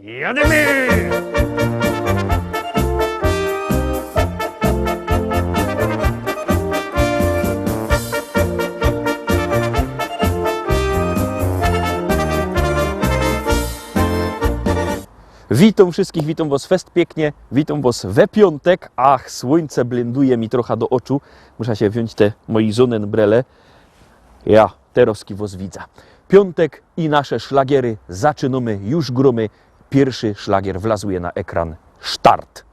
Jademy! Witam wszystkich, witam was fest pięknie, witam was we piątek. Ach, słońce blenduje mi trochę do oczu. Muszę się wziąć te moje sonnenbrille. Ja teraz was widzę. Piątek i nasze szlagiery zaczynamy, już gromy. Pierwszy szlagier wlazuje na ekran. Start!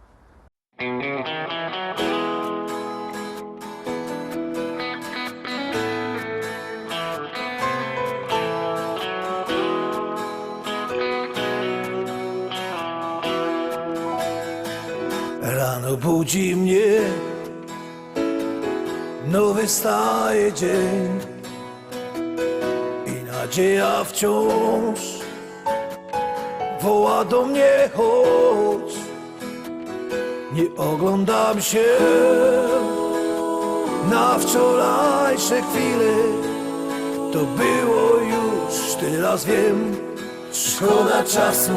Rano budzi mnie nowy staje dzień i nadzieja wciąż woła do mnie, chodź. Nie oglądam się na wczorajsze chwile, to było już, teraz wiem. Szkoda czasu,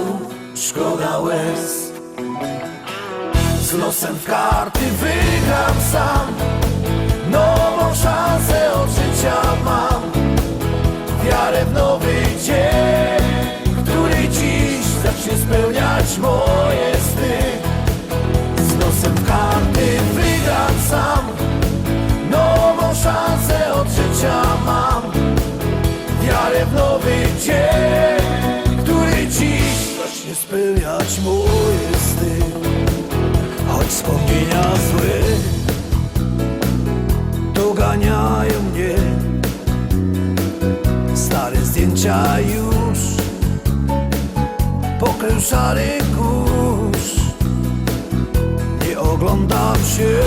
szkoda łez. Z losem w karty wygram sam, nową szansę od życia mam. Wiarę w nowy dzień, który dziś zacznie spełniać moje sny. Z losem w karty wygram sam, nową szansę od życia mam. Wiarę w nowy dzień, który dziś zacznie spełniać moje sny. Choć wspomnienia złe doganiają mnie, stare zdjęcia już pokrył szary kurz. Nie oglądam się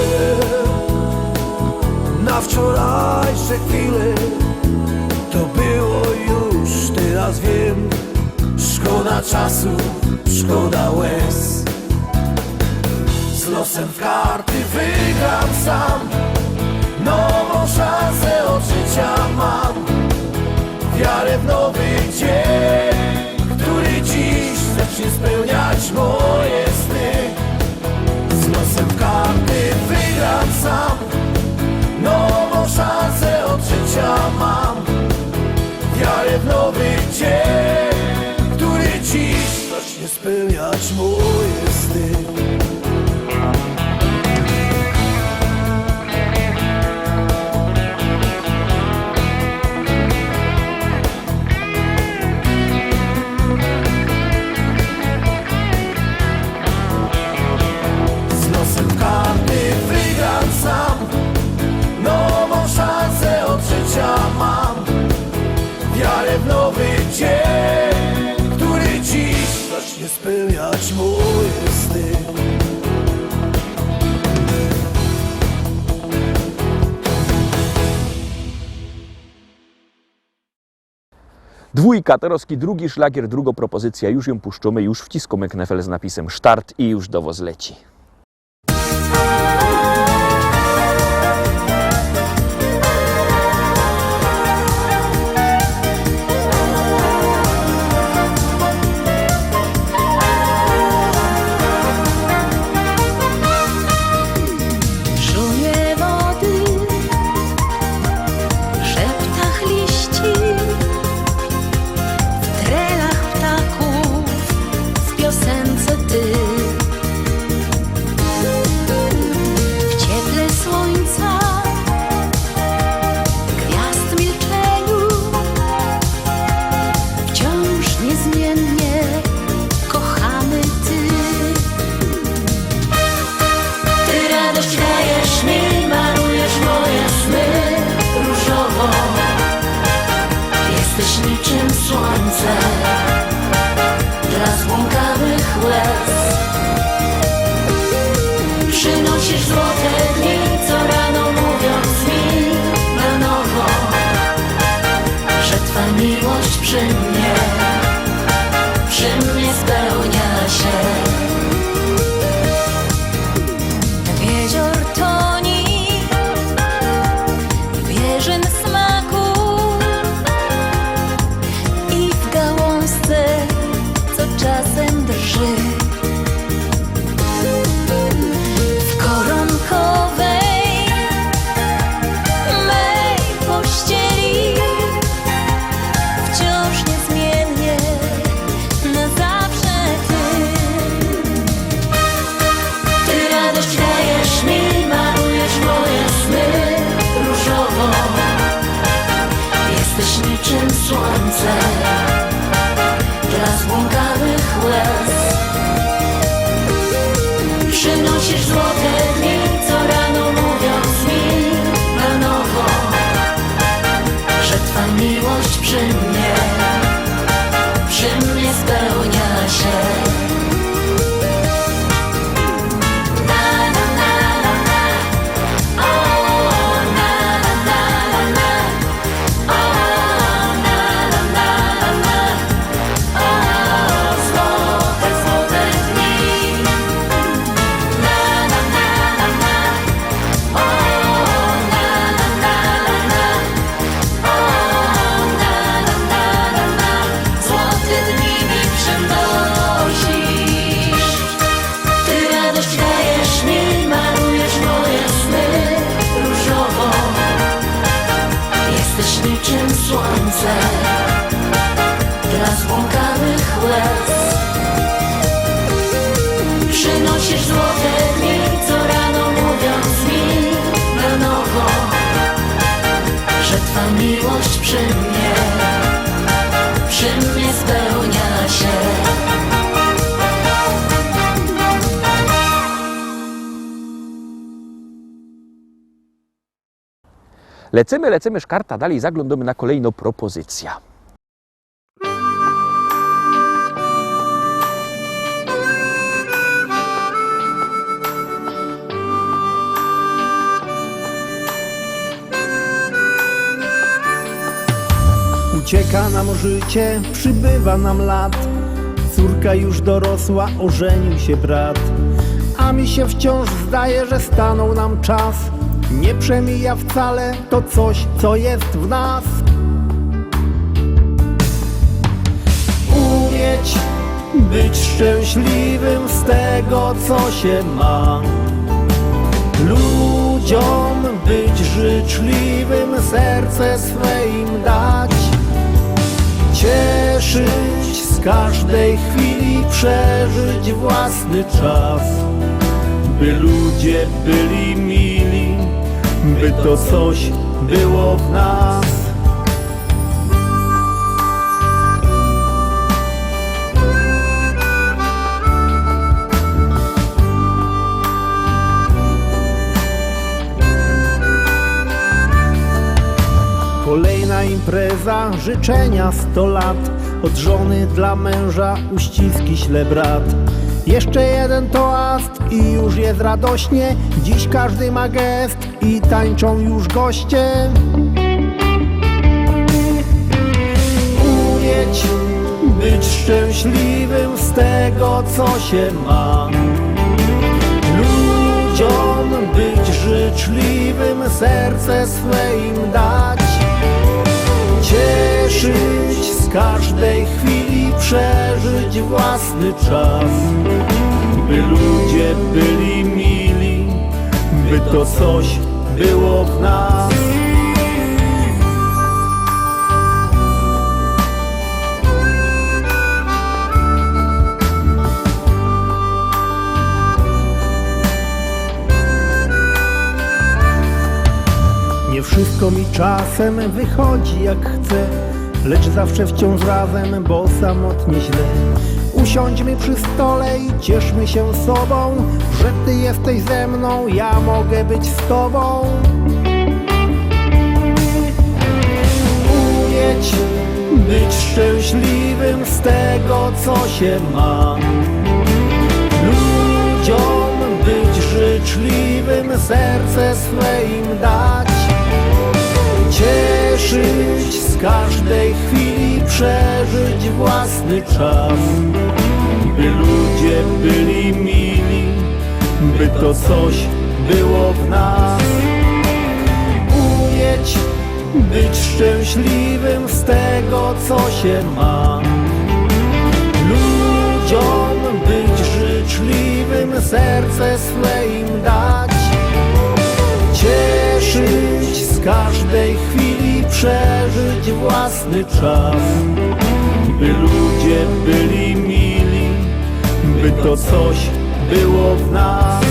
na wczorajsze chwile, to było już, teraz wiem. Szkoda czasu, szkoda łez. Z losem w karty wygram sam, nową szansę od życia mam. Wiarę w nowy dzień, który dziś zacznie spełniać moje sny. Z losem w karty wygram sam, nową szansę od życia mam. Wiarę w nowy dzień, który dziś zacznie spełniać moje sny. Mam wiarę w nowy dzień, który dziś zacznie spełniać moje sny. Dwójka, teraz drugi szlagier, druga propozycja. Już ją puszczamy, już wciskamy knefel z napisem start i już do was leci. miłość przy mnie spełnia się. Lecimy szkarta dalej, zaglądamy na kolejną propozycję. Ucieka nam życie, przybywa nam lat. Córka już dorosła, ożenił się brat. A mi się wciąż zdaje, że stanął nam czas. Nie przemija wcale to coś, co jest w nas. Umieć być szczęśliwym z tego, co się ma. Ludziom być życzliwym, serce swe im dać. Cieszyć z każdej chwili, przeżyć własny czas. By ludzie byli mili, by to coś było w nas. Kolejna impreza, życzenia 100 lat. Od żony dla męża uściski śle brat. Jeszcze jeden toast i już jest radośnie. Dziś każdy ma gest i tańczą już goście. Umieć być szczęśliwym z tego, co się ma. Ludziom być życzliwym, serce swe im dać. Cieszyć z każdej chwili, przeżyć własny czas. By ludzie byli mili, by to coś było w nas. Nie wszystko mi czasem wychodzi jak chcę, lecz zawsze wciąż razem, bo samotnie źle. Usiądźmy przy stole i cieszmy się sobą, że ty jesteś ze mną, ja mogę być z tobą. Umieć być szczęśliwym z tego, co się ma. Ludziom być życzliwym, serce swe im dać. Cieszyć z każdej chwili, przeżyć własny czas. By ludzie byli mili, by to coś było w nas. Umieć być szczęśliwym z tego, co się ma. Ludziom być życzliwym, serce swe im dać. Cieszyć z każdej chwili, przeżyć własny czas. By ludzie byli mili, by to coś było w nas.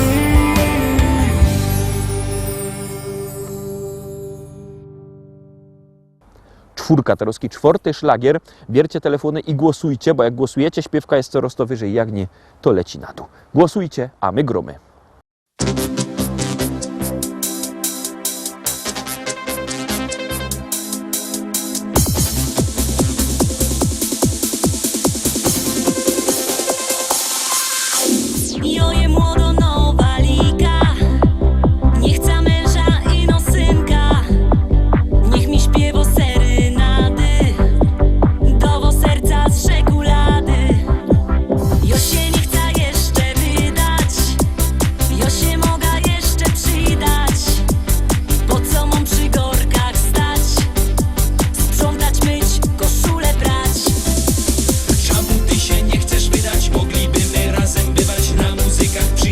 Czwórka, Tarowski, 4. szlagier. Bierzcie telefony i głosujcie, bo jak głosujecie, śpiewka jest coraz to wyżej, jak nie, to leci na dół. Głosujcie, a my gromy. Joje młodo nowa liga, nie chce męża i no synka. Niech mi śpiewo serynady, dowo serca z czekolady. Jo się nie chce jeszcze wydać, jo się mogę jeszcze przydać. Po co mam przy gorkach stać, sprzątać, myć, koszulę brać. Czemu ty się nie chcesz wydać? Moglibyśmy razem bywać na muzykach.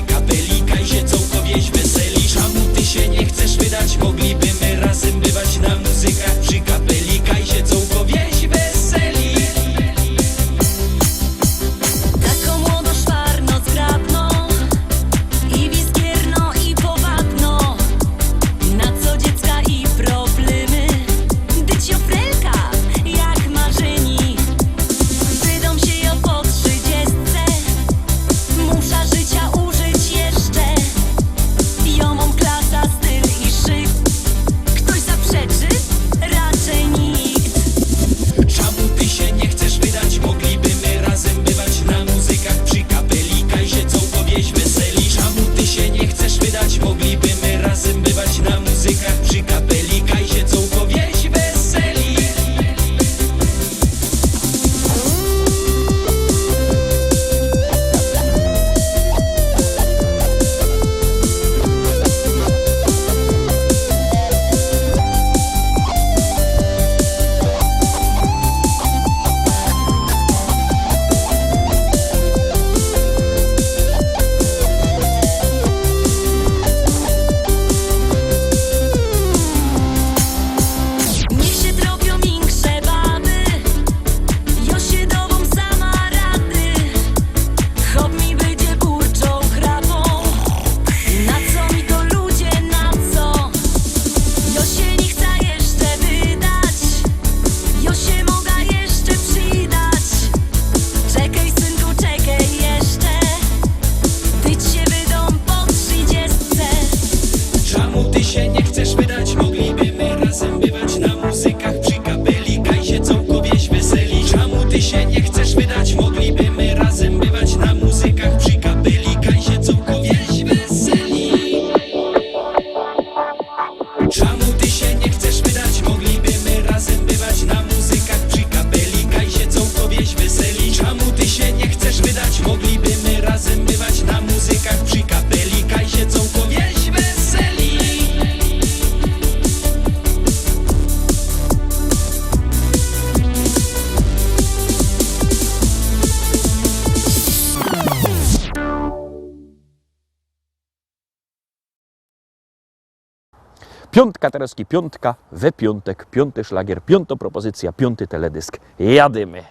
Piątka Teroski, piątka we piątek, piąty szlagier, piąta propozycja, piąty teledysk. Jadymy.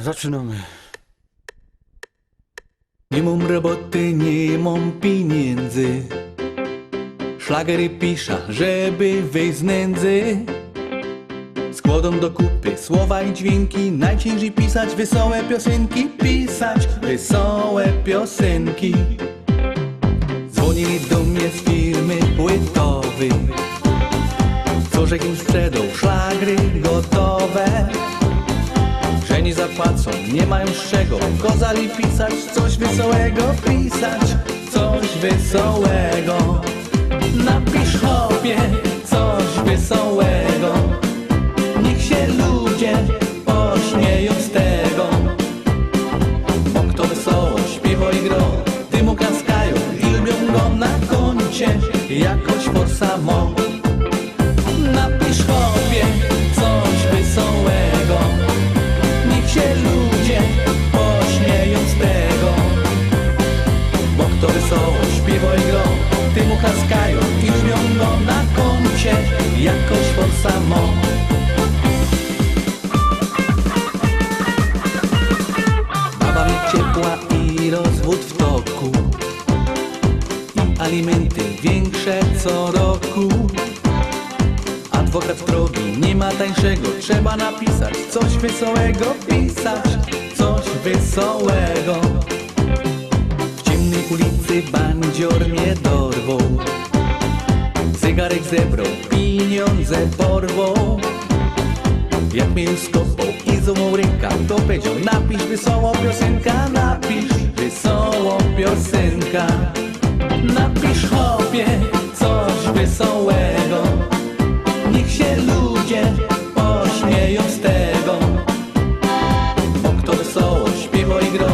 Zaczynamy. Nie mam roboty, nie mam pieniędzy. Szlagery piszę, żeby wyjść z nędzy. Składą do kupy słowa i dźwięki. Najciężej pisać wesołe piosenki. Pisać wesołe piosenki. Dzwonili do mnie z firmy płytowej, co żech im sprzedał szlagry gotowe. Że nie zapłacą, nie mają z czego. Kozali pisać coś wesołego. Pisać coś wesołego. Napisz chłopie coś wesołego. Niech się ludzie pośmieją z tego. Bo kto wesoło śpiewa i gro, ty mu klaskają i lubią go na koncie jakoś for samo. Napisz chłopie coś wesołego. Niech się ludzie pośmieją z tego. Bo kto wesoło śpiewa i gro, ty mu klaskają i lubią go na koncie jakoś for samo. Baba mnie ciepła i rozwód w toku, i alimenty większe co roku. Adwokat drogi, nie ma tańszego, trzeba napisać coś wesołego. Pisać coś wesołego. W ciemnej ulicy bandzior mnie dorwał, zegarek zebrał, pieniądze porwał. Jak mnie już skopał i złamał ręka, to powiedział: napisz wesołą piosenka, napisz wesołą piosenka. Napisz chłopie coś wesołego. Niech się ludzie pośmieją z tego. Bo kto wesoło śpiewa i gro,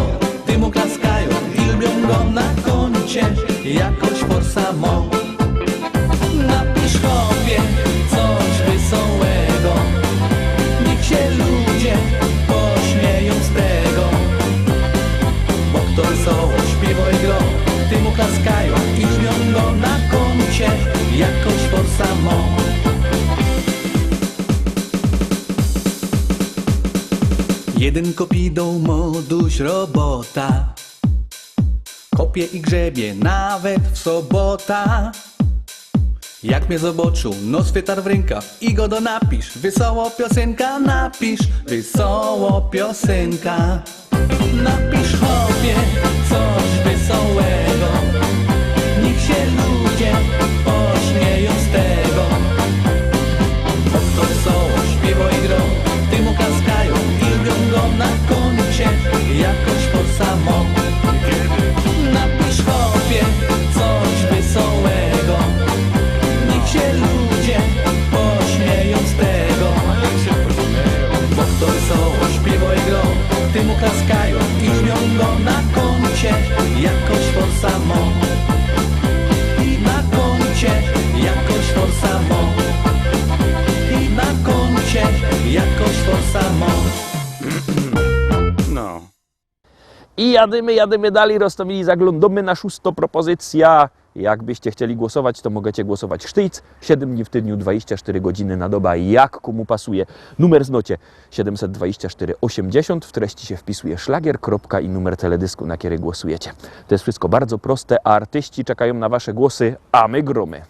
ty mu klaskają i lubią go na koncie jakoś for samo. Napisz chłopie coś wesołego. Niech się ludzie pośmieją z tego. Bo kto wesoło śpiewa i gro, ty mu klaskają i lubią go na koncie jakoś for samo. Jeden kopidą moduś robota, kopie i grzebie nawet w sobota. Jak mnie zobaczył, nos wytarł w rękaw i go do napisz wesoło piosenka, napisz wesoło piosenka. Napisz chłopie coś wesołego. Niech się ludzie pośmieją z tego. Bo kto wesoło śpiewa i gro, ty mu klaskają i lubią go na koncie jakoś for samo. Napisz chłopie coś wesołego. Niech się ludzie pośmieją z tego. Bo kto wesoło śpiewa i gro, ty mu klaskają i lubią go na koncie jakoś for samo. I na koncie jakoś for samo. I na koncie jakoś for samo. No. I jadymy dalej, Rostomili, zaglądamy na szóstą propozycja. Jakbyście chcieli głosować, to możecie głosować sztyjc, 7 dni w tygodniu, 24 godziny na dobę, jak komu pasuje. Numer znocie 724 80, w treści się wpisuje szlagier, kropka i numer teledysku, na który głosujecie. To jest wszystko bardzo proste, a artyści czekają na wasze głosy, a my gromy.